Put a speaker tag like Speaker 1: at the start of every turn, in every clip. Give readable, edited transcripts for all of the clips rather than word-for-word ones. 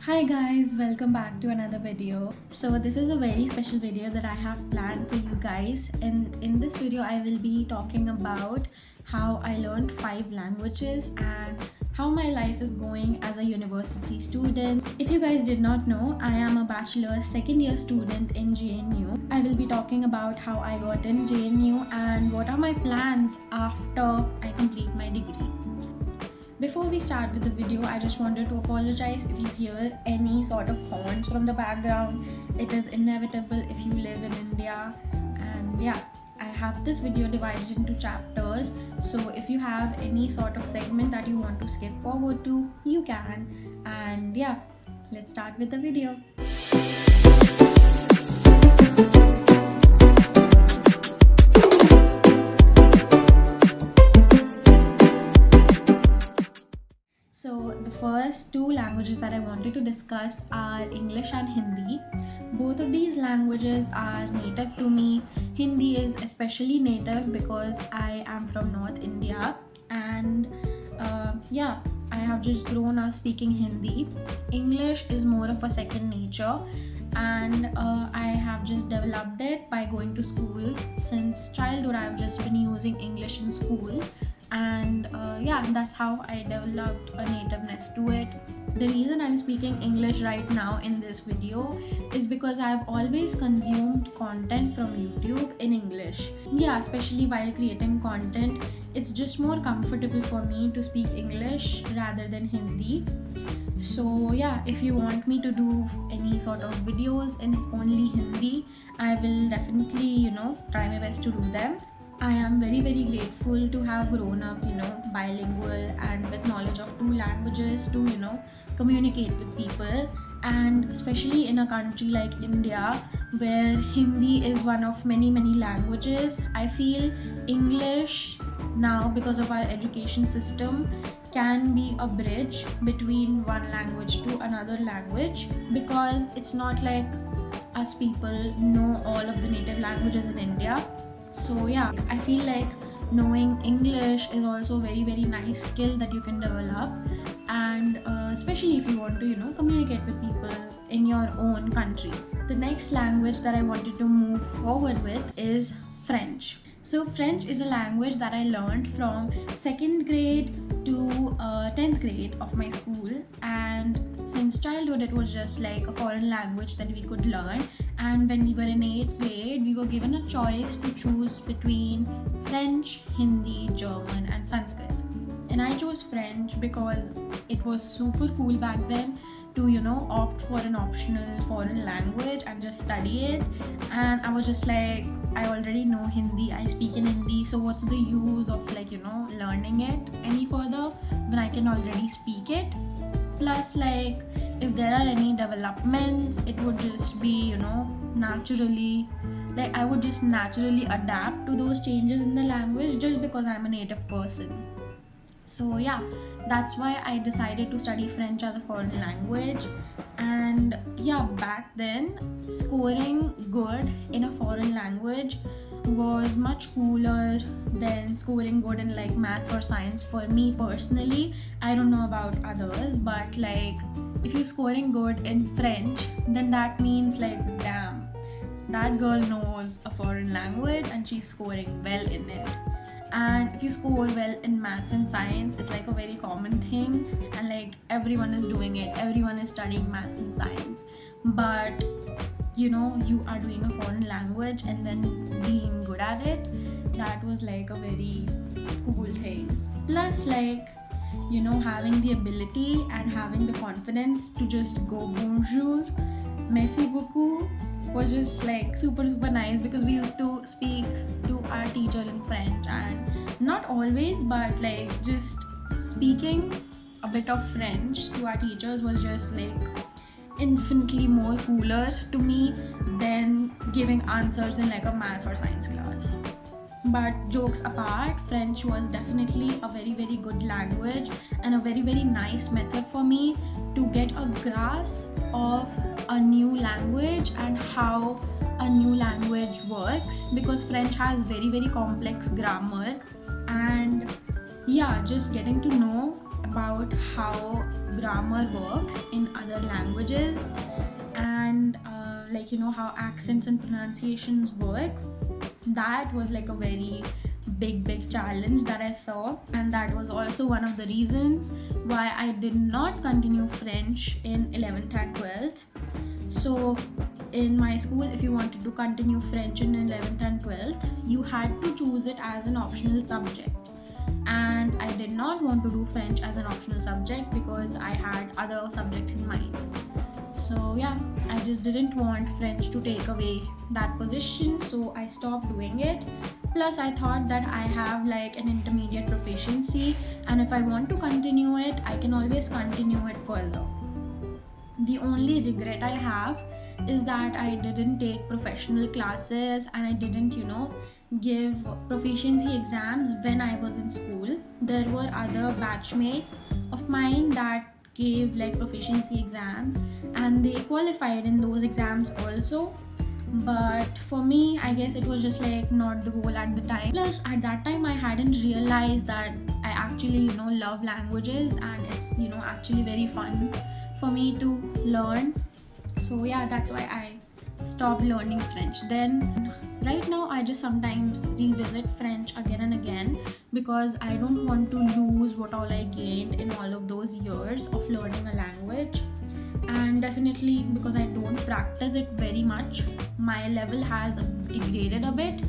Speaker 1: Hi guys, welcome back to another video. So this is a very special video that I have planned for you guys, and in this video I will be talking about how I learned 5 languages and how my life is going as a university student. If you guys did not know, I am a bachelor's second year student in JNU. I will be talking about how I got in JNU and what are my plans after I complete my degree. Before we start with the video, I just wanted to apologize if you hear any sort of horns from the background. It is inevitable if you live in India. And yeah, I have this video divided into chapters. So if you have any sort of segment that you want to skip forward to, you can. And yeah, let's start with the video. So the first 2 languages that I wanted to discuss are English and Hindi. Both of these languages are native to me. Hindi is especially native because I am from North India, and yeah, I have just grown up speaking Hindi. English is more of a second nature, and I have just developed it by going to school. Since childhood, I've just been using English in school, and yeah, that's how I developed a nativeness to it. The reason I'm speaking English right now in this video is because I've always consumed content from YouTube in English. Yeah, especially while creating content, it's just more comfortable for me to speak English rather than Hindi. So yeah, if you want me to do any sort of videos in only Hindi, I will definitely, try my best to do them. I am very grateful to have grown up, bilingual and with knowledge of 2 languages to, communicate with people. And especially in a country like India, where Hindi is one of many languages, I feel English now, because of our education system, can be a bridge between one language to another language, because it's not like us people know all of the native languages in India. So yeah, I feel like knowing English is also a very nice skill that you can develop, and especially if you want to communicate with people in your own country. The next language that I wanted to move forward with is French. So French is a language that I learned from 2nd grade to 10th grade of my school, and since childhood it was just like a foreign language that we could learn. And when we were in 8th grade, we were given a choice to choose between French, Hindi, German and Sanskrit. And I chose French because it was super cool back then to opt for an optional foreign language and just study it. And I was just like, I already know Hindi, I speak in Hindi, so what's the use of learning it any further when I can already speak it? Plus, if there are any developments, it would just be naturally, I would just naturally adapt to those changes in the language just because I'm a native person. So yeah, that's why I decided to study French as a foreign language. And yeah, back then scoring good in a foreign language was much cooler than scoring good in maths or science. For me personally, I don't know about others, but if you're scoring good in French, then that means damn, that girl knows a foreign language and she's scoring well in it. And if you score well in maths and science, it's a very common thing, and everyone is doing it, everyone is studying maths and science. But you are doing a foreign language and then being good at it, that was a very cool thing. Plus having the ability and having the confidence to just go bonjour, merci beaucoup was just super nice, because we used to speak to our teacher in French, and not always, but just speaking a bit of French to our teachers was just infinitely more cooler to me than giving answers in a math or science class. But jokes apart, French was definitely a very good language and a very nice method for me to get a grasp of a new language and how a new language works, because French has very complex grammar. And yeah, just getting to know about how grammar works in other other languages, and how accents and pronunciations work. That was like a very big challenge that I saw, and that was also one of the reasons why I did not continue French in 11th and 12th. So in my school, if you wanted to continue French in 11th and 12th, you had to choose it as an optional subject, and I did not want to do French as an optional subject because I had other subjects in mind. So yeah, I just didn't want French to take away that position, so I stopped doing it. Plus I thought that I have like an intermediate proficiency, and if I want to continue it, I can always continue it further. The only regret I have is that I didn't take professional classes, and I didn't give proficiency exams when I was in school. There were other batchmates of mine that gave like proficiency exams, and they qualified in those exams also, but for me, I guess it was just like not the goal at the time. Plus at that time I hadn't realized that I actually love languages, and it's actually very fun for me to learn. So yeah, that's why I stopped learning French. Then right now I just sometimes revisit French again and again, because I don't want to lose what all I gained in all of those years of learning a language. And definitely because I don't practice it very much, my level has degraded a bit,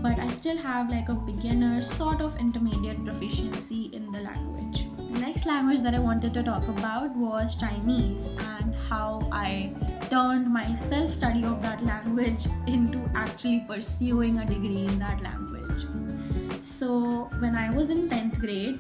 Speaker 1: but I still have like a beginner sort of intermediate proficiency in the language. The next language that I wanted to talk about was Chinese, and how I turned my self-study of that language into actually pursuing a degree in that language. So when I was in 10th grade,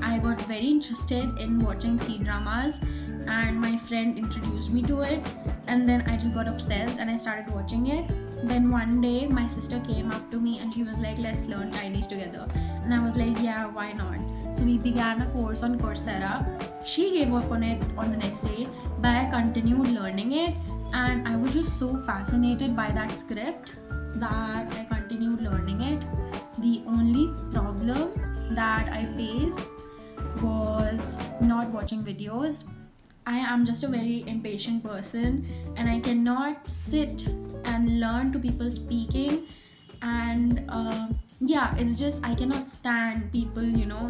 Speaker 1: I got very interested in watching C-dramas, and my friend introduced me to it, and then I just got obsessed and I started watching it. Then one day my sister came up to me and she was like, let's learn Chinese together, and I was like, yeah, why not? So we began a course on Coursera. She gave up on it on the next day, but I continued learning it, and I was just so fascinated by that script that I continued learning it. The only problem that I faced was not watching videos. I am just a very impatient person, and I cannot sit and learn to people speaking, and it's just I cannot stand people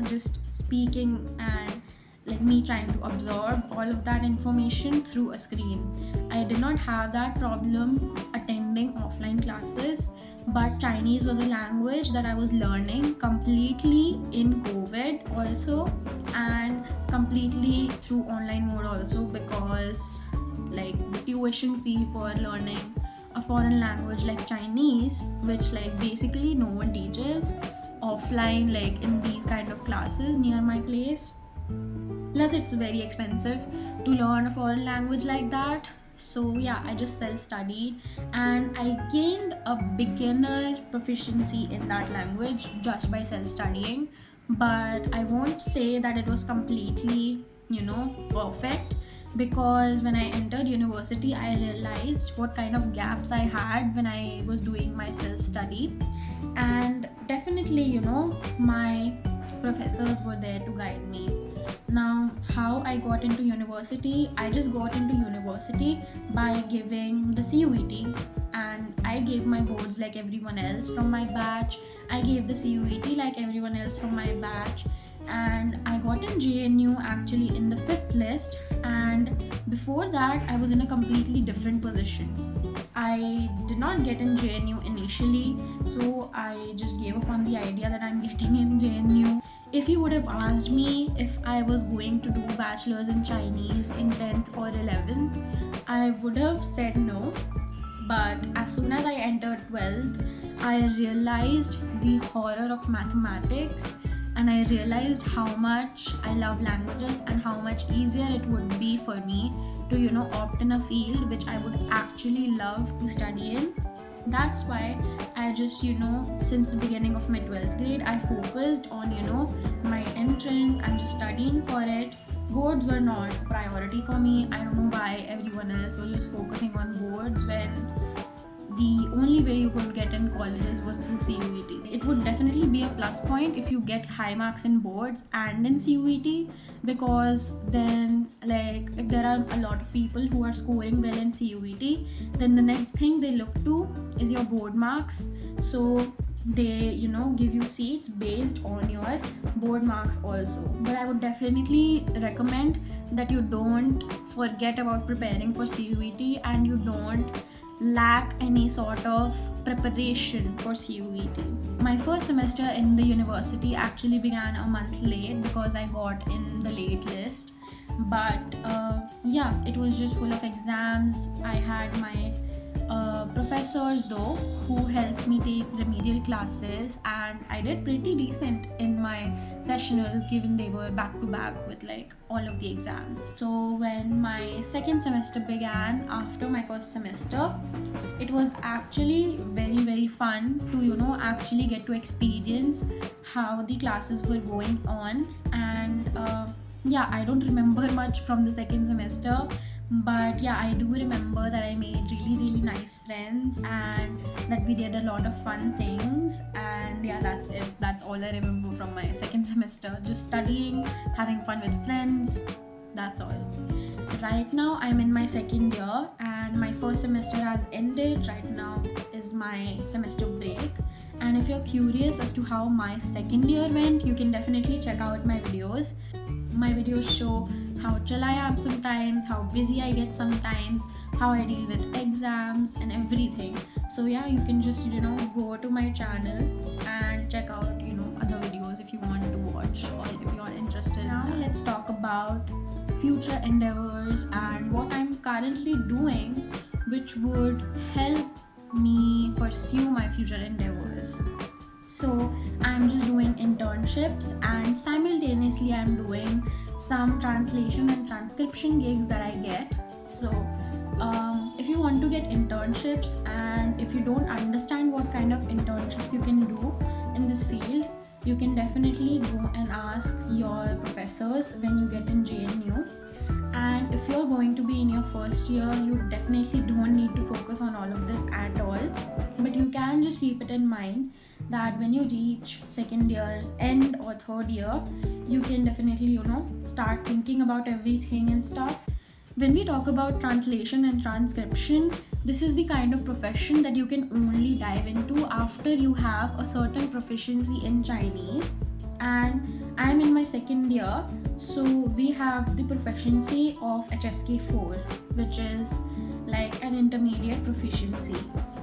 Speaker 1: just speaking and like me trying to absorb all of that information through a screen. I did not have that problem attending offline classes, but Chinese was a language that I was learning completely in COVID also, and completely through online mode also, because like the tuition fee for learning a foreign language like Chinese, which like basically no one teaches offline like in these kind of classes near my place. Plus it's very expensive to learn a foreign language like that. So yeah, I just self-studied, and I gained a beginner proficiency in that language just by self-studying. But I won't say that it was completely perfect, because when I entered university I realized what kind of gaps I had when I was doing my self-study. And definitely my professors were there to guide me. Now, how I got into university, I just got into university by giving the CUET, and I gave my boards like everyone else from my batch. I gave the CUET like everyone else from my batch, and I got in JNU actually in the 5th list. And before that I was in a completely different position. I did not get in JNU initially, so I just gave up on the idea that I'm getting in JNU. If you would have asked me if I was going to do bachelor's in Chinese in 10th or 11th, I would have said no. But as soon as I entered 12th, I realized the horror of mathematics, and I realized how much I love languages and how much easier it would be for me to opt in a field which I would actually love to study in. That's why I just since the beginning of my 12th grade I focused on my entrance and just studying for it. Boards were not a priority for me. I don't know why everyone else was just focusing on boards when the only way you could get in colleges was through CUET. It would definitely be a plus point if you get high marks in boards and in CUET, because then, like, if there are a lot of people who are scoring well in CUET, then the next thing they look to is your board marks. So they, give you seats based on your board marks also. But I would definitely recommend that you don't forget about preparing for CUET and you don't lack any sort of preparation for CUET. My first semester in the university actually began a month late because I got in the late list. But it was just full of exams. I had my professors though who helped me take remedial classes, and I did pretty decent in my sessionals given they were back to back with like all of the exams. So when my second semester began after my first semester, it was actually very fun to actually get to experience how the classes were going on. And I don't remember much from the second semester, but I do remember that I made really nice friends and that we did a lot of fun things. And that's it. That's all I remember from my second semester. Just studying, having fun with friends, that's all. Right now I'm in my second year and my first semester has ended. Right now is my semester break, and if you're curious as to how my second year went, you can definitely check out my videos. My videos show how chill I am sometimes, how busy I get sometimes, how I deal with exams and everything. So you can just go to my channel and check out other videos if you want to watch or if you are interested. Now let's talk about future endeavors and what I'm currently doing which would help me pursue my future endeavors. So I'm just doing internships and simultaneously I'm doing some translation and transcription gigs that I get. So if you want to get internships and if you don't understand what kind of internships you can do in this field, you can definitely go and ask your professors when you get in JNU. And if you're going to be in your first year, you definitely don't need to focus on all of this at all. But you can just keep it in mind that when you reach second year's end or third year, you can definitely, start thinking about everything and stuff. When we talk about translation and transcription, this is the kind of profession that you can only dive into after you have a certain proficiency in Chinese. And I'm in my second year, so we have the proficiency of HSK4, which is like an intermediate proficiency.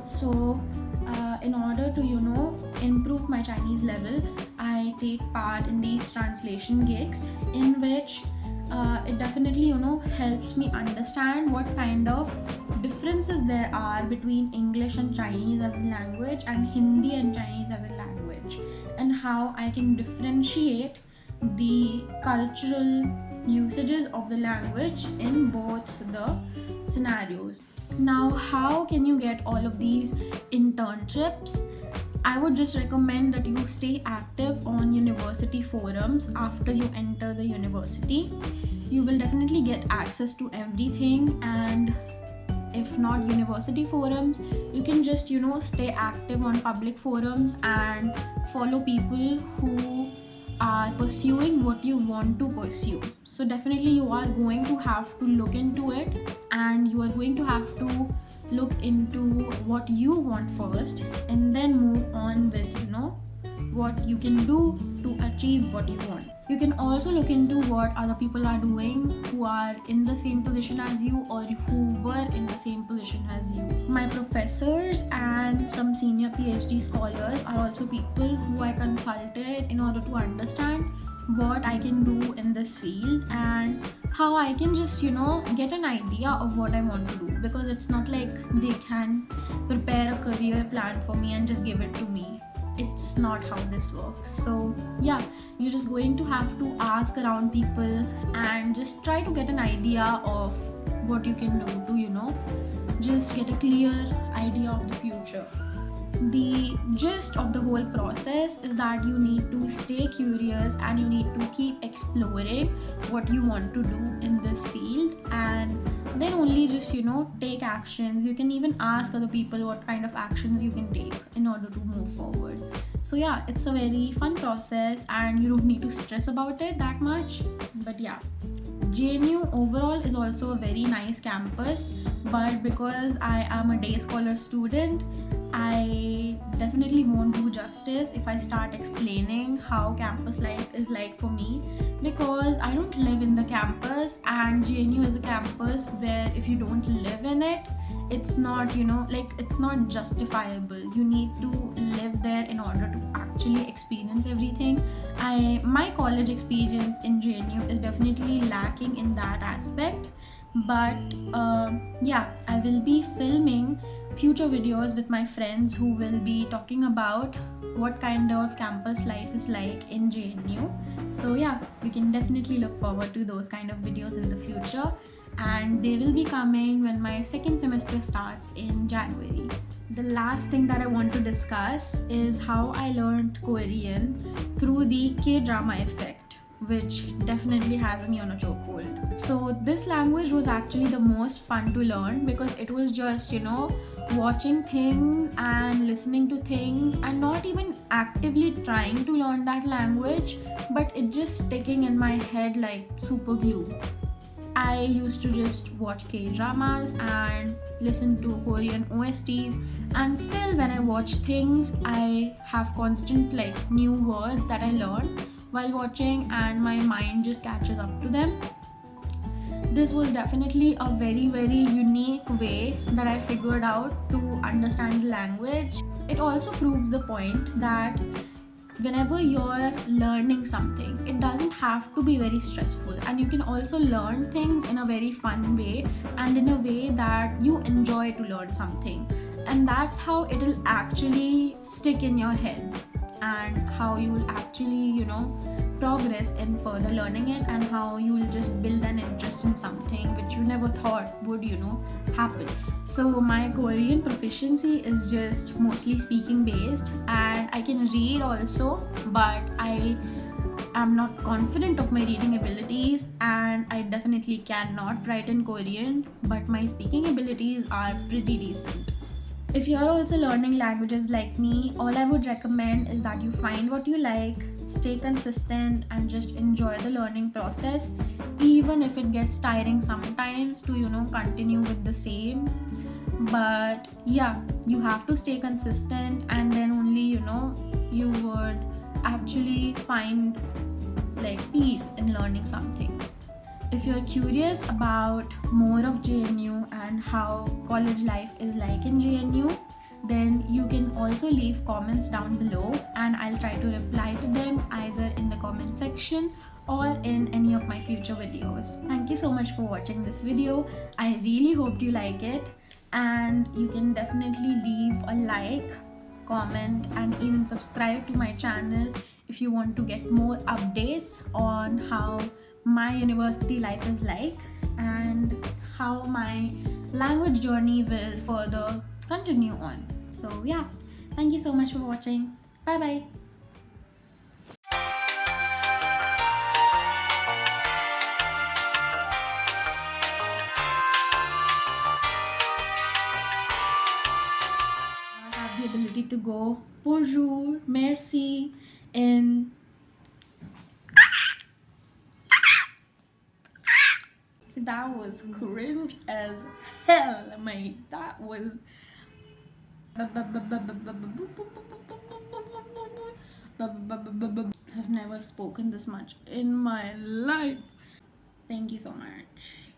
Speaker 1: So in order to improve my Chinese level, I take part in these translation gigs in which it definitely helps me understand what kind of differences there are between English and Chinese as a language and Hindi and Chinese as a language, and how I can differentiate the cultural usages of the language in both the scenarios. Now, how can you get all of these internships? I would just recommend that you stay active on university forums after you enter the university. You will definitely get access to everything, and if not university forums, you can just stay active on public forums and follow people who are pursuing what you want to pursue. So definitely you are going to have to look into it, and you are going to have to look into what you want first and then move on with what you can do to achieve what you want. You can also look into what other people are doing who are in the same position as you or who were in the same position as you. My professors and some senior PhD scholars are also people who I consulted in order to understand what I can do in this field and how I can just get an idea of what I want to do, because it's not like they can prepare a career plan for me and just give it to me. It's not how this works. So you're just going to have to ask around people and just try to get an idea of what you can do to just get a clear idea of the future. The gist of the whole process is that you need to stay curious and you need to keep exploring what you want to do in this field, and then only simply just, take actions. You can even ask other people what kind of actions you can take in order to move forward. So yeah, it's a very fun process and you don't need to stress about it that much. But yeah, JNU overall is also a very nice campus, but because I am a day scholar student, I definitely won't do justice if I start explaining how campus life is like for me, because I don't live in the campus, and JNU is a campus where if you don't live in it, it's not, it's not justifiable. You need to live there in order to actually experience everything. My college experience in JNU is definitely lacking in that aspect, but yeah, I will be filming future videos with my friends who will be talking about what kind of campus life is like in JNU. So yeah, we can definitely look forward to those kind of videos in the future, and they will be coming when my second semester starts in January. The last thing that I want to discuss is how I learned Korean through the K-drama effect, which definitely has me on a chokehold. So this language was actually the most fun to learn because it was just, watching things and listening to things and not even actively trying to learn that language, but it just sticking in my head like super glue. I used to just watch K-dramas and listen to Korean OSTs, and still when I watch things, I have constant new words that I learn while watching, and my mind just catches up to them. This was definitely a very, very unique way that I figured out to understand the language. It also proves the point that whenever you're learning something, it doesn't have to be very stressful, and you can also learn things in a very fun way and in a way that you enjoy to learn something, and that's how it'll actually stick in your head and how you'll actually progress in further learning it, and how you'll just build an interest in something which you never thought would happen. So my Korean proficiency is just mostly speaking based, and I can read also, but I am not confident of my reading abilities, and I definitely cannot write in Korean, but my speaking abilities are pretty decent. If you're also learning languages like me, all I would recommend is that you find what you like, stay consistent, and just enjoy the learning process, even if it gets tiring sometimes to, continue with the same. But yeah, you have to stay consistent, and then only, you would actually find peace in learning something. If you're curious about more of JNU and how college life is like in JNU, then you can also leave comments down below, and I'll try to reply to them either in the comment section or in any of my future videos. Thank you so much for watching this video. I really hope you like it, and you can definitely leave a like, comment, and even subscribe to my channel if you want to get more updates on how my university life is like and how my language journey will further continue on. So yeah, thank you so much for watching. Bye bye. I have the ability to go bonjour, merci in that was cringe as hell, mate. That was. I've never spoken this much in my life. Thank you so much.